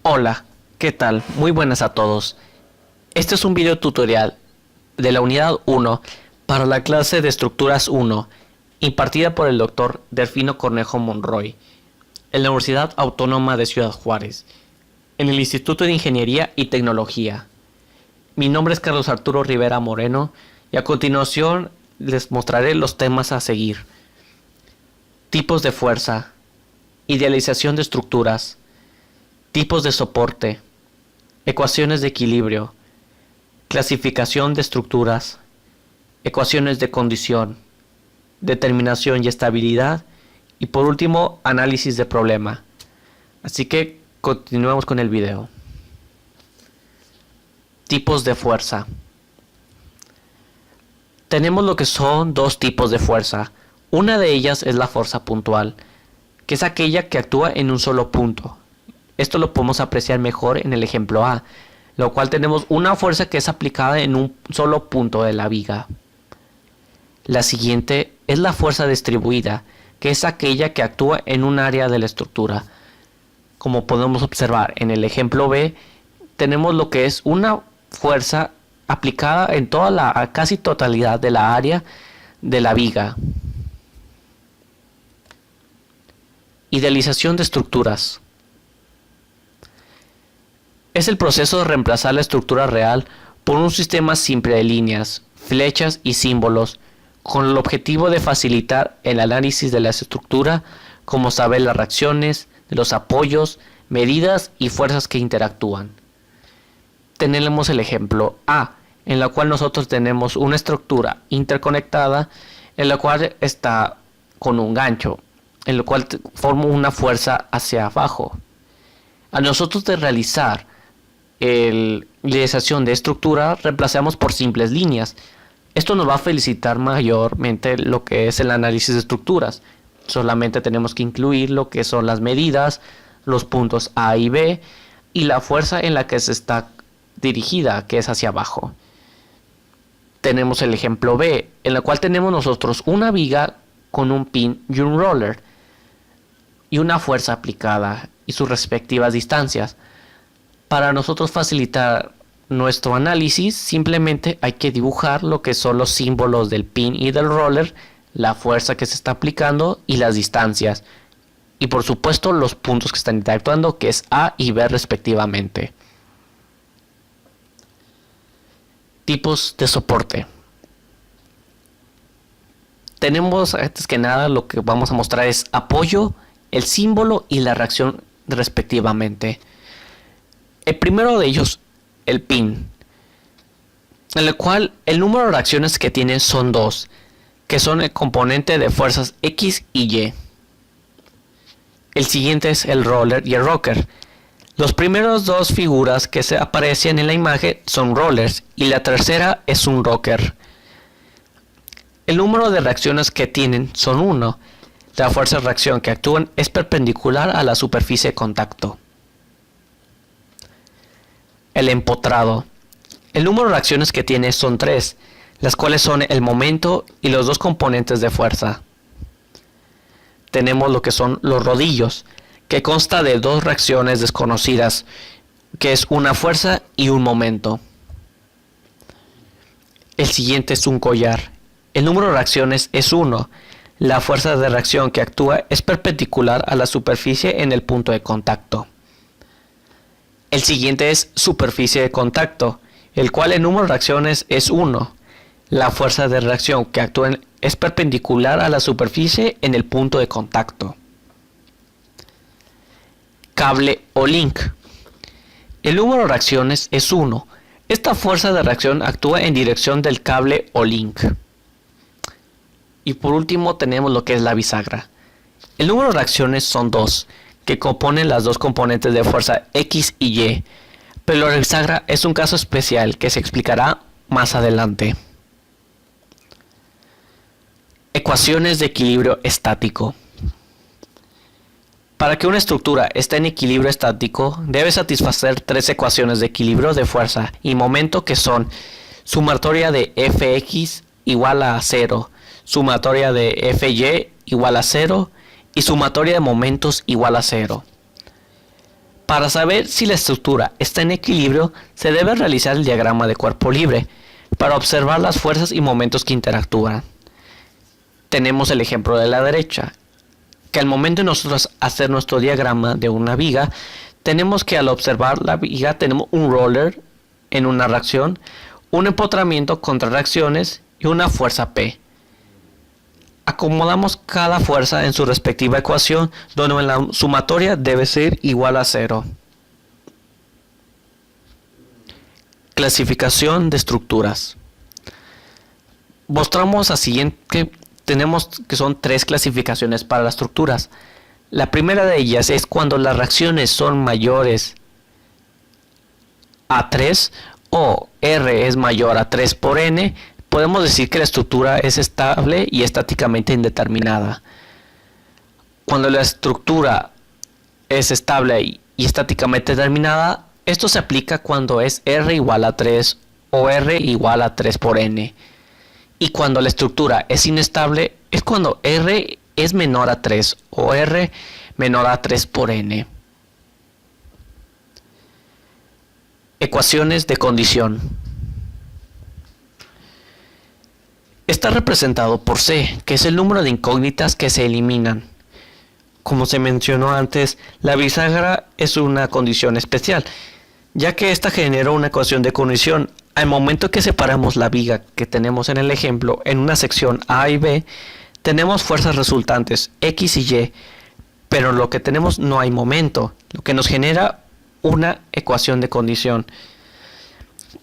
Hola, ¿qué tal? Muy buenas a todos. Este es un video tutorial de la unidad 1 para la clase de estructuras 1, impartida por el Dr. Delfino Cornejo Monroy, en la Universidad Autónoma de Ciudad Juárez, en el Instituto de Ingeniería y Tecnología. Mi nombre es Carlos Arturo Rivera Moreno y a continuación les mostraré los temas a seguir. Tipos de fuerza, idealización de estructuras, tipos de soporte, ecuaciones de equilibrio, clasificación de estructuras, ecuaciones de condición, determinación y estabilidad y por último análisis de problema. Así que continuemos con el video. Tipos de fuerza. Tenemos lo que son dos tipos de fuerza. Una de ellas es la fuerza puntual, que es aquella que actúa en un solo punto. Esto lo podemos apreciar mejor en el ejemplo A, lo cual tenemos una fuerza que es aplicada en un solo punto de la viga. La siguiente es la fuerza distribuida, que es aquella que actúa en un área de la estructura. Como podemos observar en el ejemplo B, tenemos lo que es una fuerza aplicada en toda la casi totalidad de la área de la viga. Idealización de estructuras. Es el proceso de reemplazar la estructura real por un sistema simple de líneas, flechas y símbolos, con el objetivo de facilitar el análisis de la estructura, como saber las reacciones, los apoyos, medidas y fuerzas que interactúan. Tenemos el ejemplo A, en la cual nosotros tenemos una estructura interconectada, en la cual está con un gancho, en lo cual forma una fuerza hacia abajo. A nosotros de realizar la idealización de estructura, reemplazamos por simples líneas. Esto nos va a facilitar mayormente lo que es el análisis de estructuras. Solamente tenemos que incluir lo que son las medidas, los puntos A y B y la fuerza en la que se está dirigida, que es hacia abajo. Tenemos el ejemplo B, en la cual tenemos nosotros una viga con un pin y un roller y una fuerza aplicada y sus respectivas distancias. Para nosotros facilitar nuestro análisis, simplemente hay que dibujar lo que son los símbolos del pin y del roller, la fuerza que se está aplicando y las distancias. Y por supuesto los puntos que están interactuando, que es A y B respectivamente. Tipos de soporte. Tenemos antes que nada lo que vamos a mostrar es apoyo, el símbolo y la reacción respectivamente. El primero de ellos, el pin, en el cual el número de reacciones que tiene son dos, que son el componente de fuerzas X y Y. El siguiente es el roller y el rocker. Los primeros dos figuras que se aparecen en la imagen son rollers y la tercera es un rocker. El número de reacciones que tienen son 1. La fuerza de reacción que actúan es perpendicular a la superficie de contacto. El empotrado. El número de reacciones que tiene son 3, las cuales son el momento y los dos componentes de fuerza. Tenemos lo que son los rodillos, que consta de dos reacciones desconocidas, que es una fuerza y un momento. El siguiente es un collar. El número de reacciones es 1. La fuerza de reacción que actúa es perpendicular a la superficie en el punto de contacto. El siguiente es superficie de contacto, el cual el número de reacciones es 1. La fuerza de reacción que actúa es perpendicular a la superficie en el punto de contacto. Cable o link. El número de reacciones es 1. Esta fuerza de reacción actúa en dirección del cable o link. Y por último tenemos lo que es la bisagra. El número de reacciones son 2, que componen las dos componentes de fuerza X y Y, pero la bisagra es un caso especial que se explicará más adelante. Ecuaciones de equilibrio estático. Para que una estructura esté en equilibrio estático, debe satisfacer tres ecuaciones de equilibrio de fuerza y momento que son sumatoria de Fx igual a 0, sumatoria de Fy igual a 0 y sumatoria de momentos igual a 0. Para saber si la estructura está en equilibrio, se debe realizar el diagrama de cuerpo libre para observar las fuerzas y momentos que interactúan. Tenemos el ejemplo de la derecha, que al momento de nosotros hacer nuestro diagrama de una viga, tenemos que al observar la viga tenemos un roller en una reacción, un empotramiento contra reacciones y una fuerza P. Acomodamos cada fuerza en su respectiva ecuación, donde la sumatoria debe ser igual a 0. Clasificación de estructuras. Mostramos a siguiente, tenemos que son 3 clasificaciones para las estructuras. La primera de ellas es cuando las reacciones son mayores a 3 o R es mayor a 3 por N, podemos decir que la estructura es estable y estáticamente indeterminada. Cuando la estructura es estable y estáticamente determinada, esto se aplica cuando es R igual a 3 o R igual a 3 por N. Y cuando la estructura es inestable, es cuando R es menor a 3 o R menor a 3 por N. Ecuaciones de condición. Está representado por C, que es el número de incógnitas que se eliminan. Como se mencionó antes, la bisagra es una condición especial, ya que esta genera una ecuación de condición. Al momento que separamos la viga que tenemos en el ejemplo en una sección A y B, tenemos fuerzas resultantes X y Y, pero lo que tenemos no hay momento, lo que nos genera una ecuación de condición.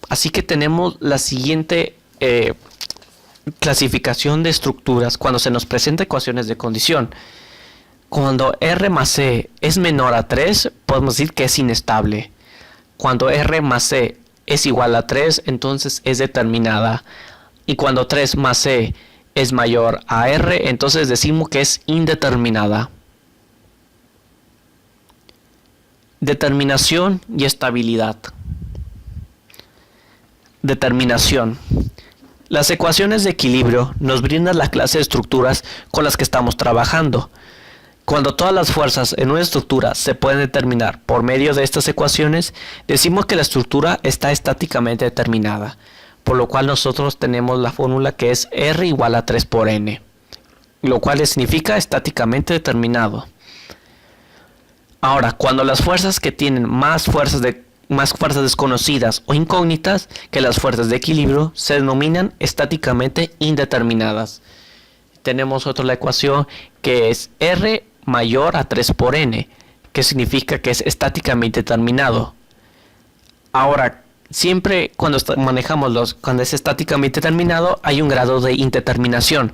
Así que tenemos la siguiente clasificación de estructuras cuando se nos presenta ecuaciones de condición. Cuando R más C es menor a 3, podemos decir que es inestable. Cuando R más C es igual a 3, entonces es determinada. Y cuando 3 más C es mayor a R, entonces decimos que es indeterminada. Determinación y estabilidad. Determinación. Las ecuaciones de equilibrio nos brindan la clase de estructuras con las que estamos trabajando. Cuando todas las fuerzas en una estructura se pueden determinar por medio de estas ecuaciones, decimos que la estructura está estáticamente determinada, por lo cual nosotros tenemos la fórmula que es R igual a 3 por N, lo cual significa estáticamente determinado. Ahora, cuando las fuerzas que tienen más fuerzas desconocidas o incógnitas que las fuerzas de equilibrio se denominan estáticamente indeterminadas. Tenemos otra la ecuación que es R mayor a 3 por N, que significa que es estáticamente determinado. Ahora, siempre cuando manejamos cuando es estáticamente determinado hay un grado de indeterminación,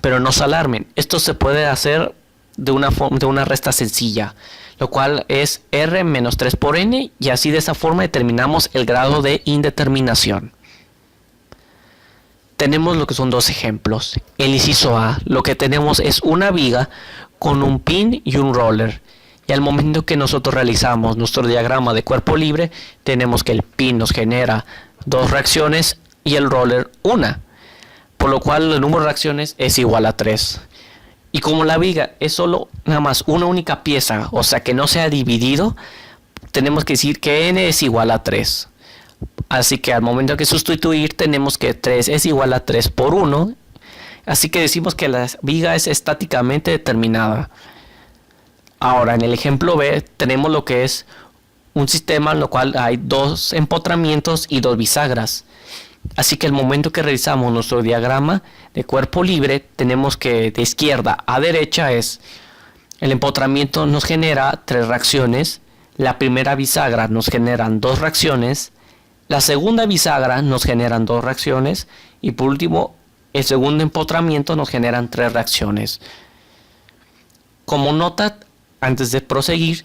pero no se alarmen, esto se puede hacer de una resta sencilla, lo cual es R menos 3 por N, y así de esa forma determinamos el grado de indeterminación. Tenemos lo que son dos ejemplos. El inciso A, lo que tenemos es una viga con un pin y un roller. Y al momento que nosotros realizamos nuestro diagrama de cuerpo libre, tenemos que el pin nos genera 2 reacciones y el roller una. Por lo cual el número de reacciones es igual a 3. Y como la viga es solo nada más una única pieza, o sea que no se ha dividido, tenemos que decir que n es igual a 3. Así que al momento de sustituir tenemos que 3 es igual a 3 por 1. Así que decimos que la viga es estáticamente determinada. Ahora en el ejemplo B tenemos lo que es un sistema en el cual hay 2 empotramientos y 2 bisagras. Así que al momento que realizamos nuestro diagrama de cuerpo libre, tenemos que de izquierda a derecha es el empotramiento nos genera 3 reacciones, la primera bisagra nos generan 2 reacciones, la segunda bisagra nos generan 2 reacciones y por último el segundo empotramiento nos generan 3 reacciones. Como nota, antes de proseguir,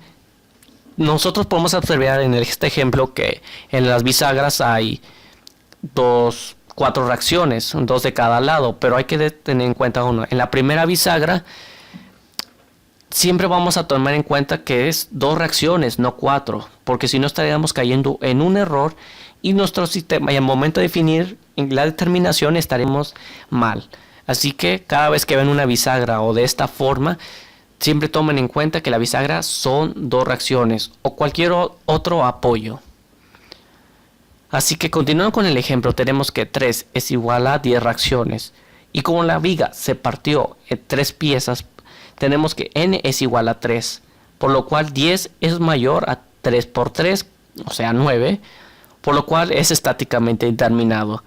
nosotros podemos observar en este ejemplo que en las bisagras hay 4 reacciones, 2 de cada lado, pero hay que tener en cuenta uno. En la primera bisagra siempre vamos a tomar en cuenta que es 2 reacciones, no 4, porque si no estaríamos cayendo en un error y nuestro sistema, y al momento de definir la determinación estaremos mal. Así que cada vez que ven una bisagra o de esta forma, Siempre tomen en cuenta que la bisagra son dos reacciones o cualquier otro apoyo. Así que continuando con el ejemplo, tenemos que 3 es igual a 10 reacciones. Y como la viga se partió en 3 piezas, tenemos que n es igual a 3. Por lo cual 10 es mayor a 3 por 3, o sea 9. Por lo cual es estáticamente indeterminado.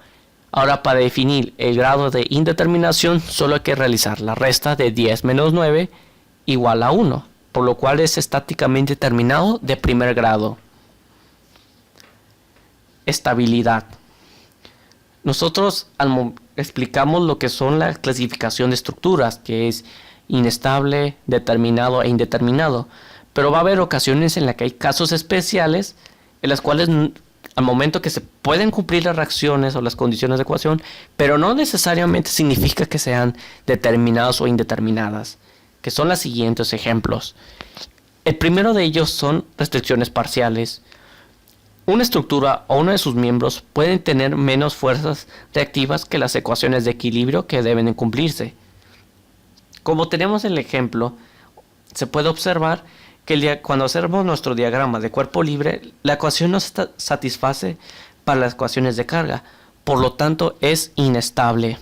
Ahora, para definir el grado de indeterminación, solo hay que realizar la resta de 10 menos 9 igual a 1. Por lo cual es estáticamente determinado de primer grado. Estabilidad. Nosotros explicamos lo que son la clasificación de estructuras, que es inestable, determinado e indeterminado. Pero va a haber ocasiones en las que hay casos especiales en las cuales al momento que se pueden cumplir las reacciones o las condiciones de ecuación, pero no necesariamente significa que sean determinadas o indeterminadas, que son los siguientes ejemplos. El primero de ellos son restricciones parciales. Una estructura o uno de sus miembros pueden tener menos fuerzas reactivas que las ecuaciones de equilibrio que deben cumplirse. Como tenemos el ejemplo, se puede observar que cuando hacemos nuestro diagrama de cuerpo libre, la ecuación no se satisface para las ecuaciones de carga, por lo tanto es inestable.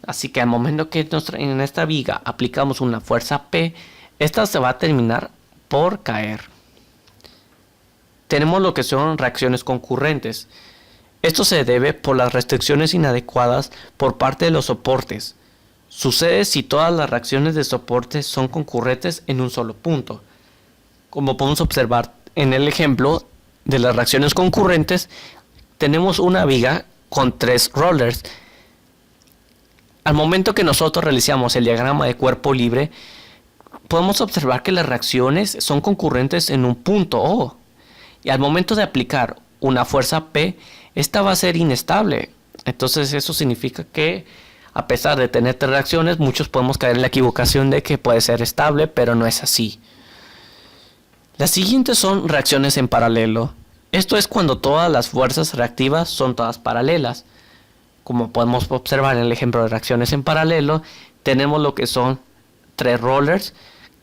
Así que al momento que en esta viga aplicamos una fuerza P, esta se va a terminar por caer. Tenemos lo que son reacciones concurrentes. Esto se debe por las restricciones inadecuadas por parte de los soportes. Sucede si todas las reacciones de soporte son concurrentes en un solo punto. Como podemos observar en el ejemplo de las reacciones concurrentes, tenemos una viga con 3 rollers. Al momento que nosotros realizamos el diagrama de cuerpo libre, podemos observar que las reacciones son concurrentes en un punto O. Y al momento de aplicar una fuerza P, esta va a ser inestable. Entonces eso significa que a pesar de tener 3 reacciones, muchos podemos caer en la equivocación de que puede ser estable, pero no es así. Las siguientes son reacciones en paralelo. Esto es cuando todas las fuerzas reactivas son todas paralelas. Como podemos observar en el ejemplo de reacciones en paralelo, tenemos lo que son 3 rollers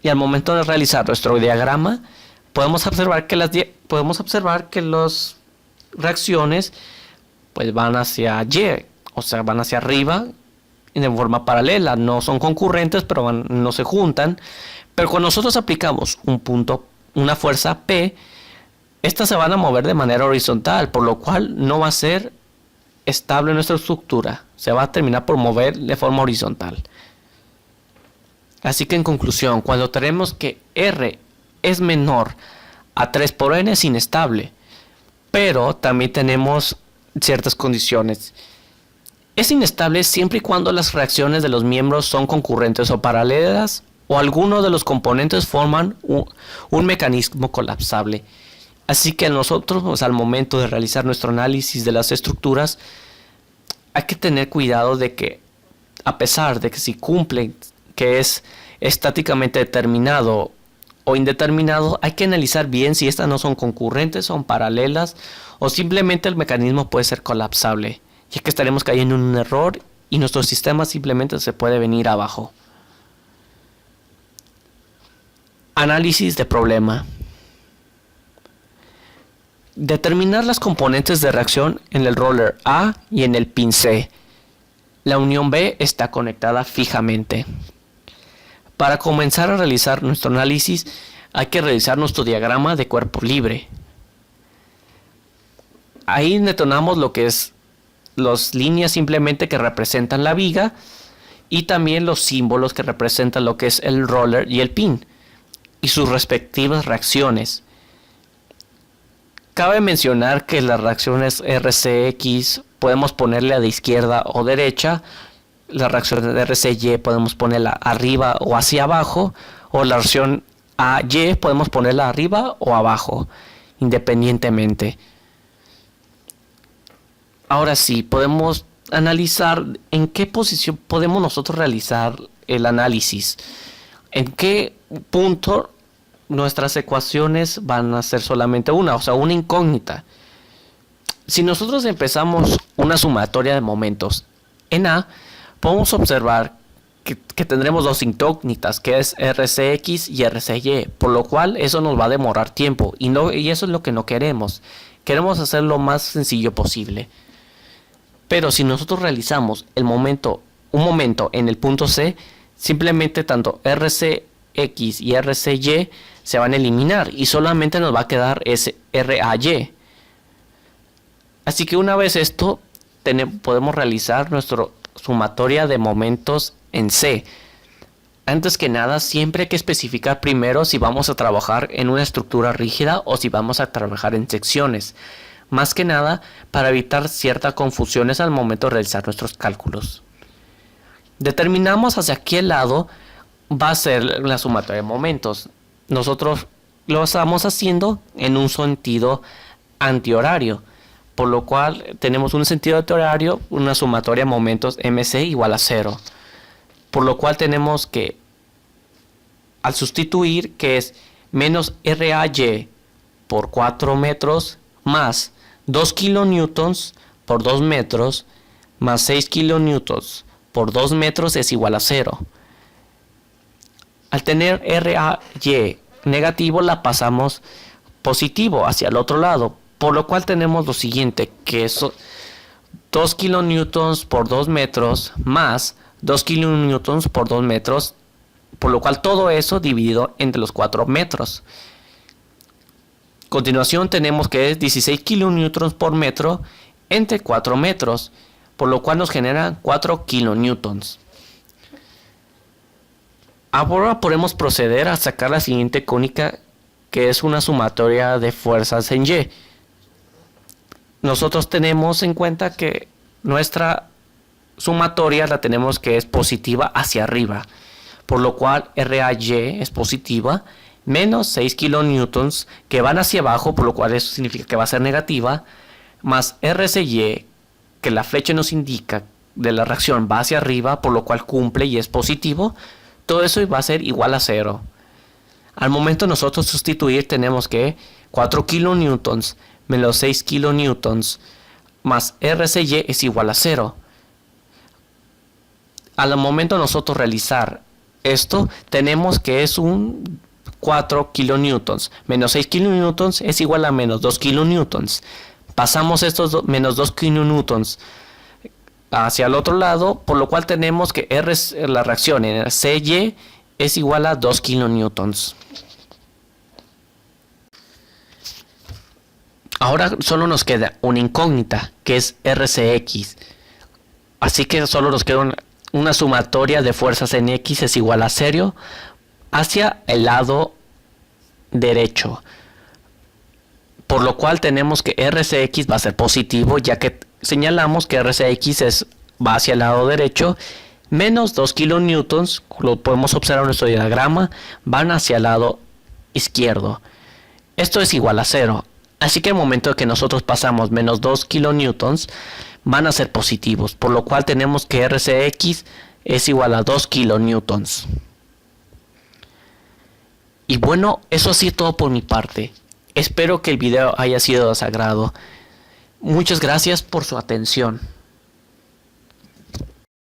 y al momento de realizar nuestro diagrama, podemos observar que las reacciones pues van hacia Y, o sea, van hacia arriba de forma paralela, no son concurrentes, pero no se juntan. Pero cuando nosotros aplicamos una fuerza P, estas se van a mover de manera horizontal, por lo cual no va a ser estable nuestra estructura, se va a terminar por mover de forma horizontal. Así que en conclusión, cuando tenemos que R es menor a 3 por N es inestable, pero también tenemos ciertas condiciones. Es inestable siempre y cuando las reacciones de los miembros son concurrentes o paralelas o alguno de los componentes forman un mecanismo colapsable. Así que nosotros, al momento de realizar nuestro análisis de las estructuras, hay que tener cuidado de que, a pesar de que si cumplen que es estáticamente determinado o indeterminado, hay que analizar bien si estas no son concurrentes, son paralelas o simplemente el mecanismo puede ser colapsable, ya que estaremos cayendo en un error y nuestro sistema simplemente se puede venir abajo. Análisis de problema. Determinar las componentes de reacción en el roller A y en el pin C. La unión B está conectada fijamente. Para comenzar a realizar nuestro análisis, hay que realizar nuestro diagrama de cuerpo libre. Ahí detonamos lo que es las líneas simplemente que representan la viga y también los símbolos que representan lo que es el roller y el pin y sus respectivas reacciones. Cabe mencionar que las reacciones RCX podemos ponerle de izquierda o derecha, la reacción de RCY podemos ponerla arriba o hacia abajo, o la reacción AY podemos ponerla arriba o abajo, independientemente. Ahora sí, podemos analizar en qué posición podemos nosotros realizar el análisis. En qué punto nuestras ecuaciones van a ser solamente una, o sea, una incógnita. Si nosotros empezamos una sumatoria de momentos en A, podemos observar que tendremos dos incógnitas, que es RCX y RCY, por lo cual eso nos va a demorar tiempo y eso es lo que no queremos. Queremos hacer lo más sencillo posible. Pero si nosotros realizamos un momento en el punto C, simplemente tanto RCX y RCY se van a eliminar y solamente nos va a quedar ese RAY. Así que una vez esto, podemos realizar nuestra sumatoria de momentos en C. Antes que nada, siempre hay que especificar primero si vamos a trabajar en una estructura rígida o si vamos a trabajar en secciones. Más que nada, para evitar ciertas confusiones al momento de realizar nuestros cálculos. Determinamos hacia qué lado va a ser la sumatoria de momentos. Nosotros lo estamos haciendo en un sentido antihorario, por lo cual tenemos un sentido antihorario, una sumatoria de momentos MC igual a 0. Por lo cual tenemos que, al sustituir, que es menos RAY por 4 metros más 2 kilonewtons por 2 metros más 6 kilonewtons por 2 metros es igual a 0. Al tener RAY negativo la pasamos positivo hacia el otro lado, por lo cual tenemos lo siguiente, que es 2 kilonewtons por 2 metros más 2 kilonewtons por 2 metros, por lo cual todo eso dividido entre los 4 metros. A continuación tenemos que es 16 kilonewtons por metro entre 4 metros, por lo cual nos genera 4 kilonewtons. Ahora podemos proceder a sacar la siguiente cónica, que es una sumatoria de fuerzas en Y. Nosotros tenemos en cuenta que nuestra sumatoria la tenemos que es positiva hacia arriba, por lo cual RAY es positiva, menos 6 kilonewtons que van hacia abajo, por lo cual eso significa que va a ser negativa, más RCY, que la flecha nos indica de la reacción va hacia arriba, por lo cual cumple y es positivo. Todo eso va a ser igual a 0. Al momento de nosotros sustituir tenemos que 4 kilonewtons menos 6 kilonewtons más RCY es igual a 0. Al momento de nosotros realizar esto, tenemos que es un 4 kilonewtons menos 6 kilonewtons es igual a menos 2 kilonewtons. Pasamos estos menos 2 kilonewtons hacia el otro lado, por lo cual tenemos que la reacción en CY es igual a 2 kilonewtons. Ahora solo nos queda una incógnita, que es RCX. Así que solo nos queda una sumatoria de fuerzas en X es igual a 0 hacia el lado derecho. Por lo cual tenemos que RCX va a ser positivo, ya que señalamos que RCX va hacia el lado derecho, menos 2 kilonewtons, lo podemos observar en nuestro diagrama, van hacia el lado izquierdo. Esto es igual a 0. Así que al momento de que nosotros pasamos menos 2 kilonewtons, van a ser positivos, por lo cual tenemos que RCX es igual a 2 kilonewtons. Y bueno, eso ha sido todo por mi parte. Espero que el video haya sido de su agrado. Muchas gracias por su atención.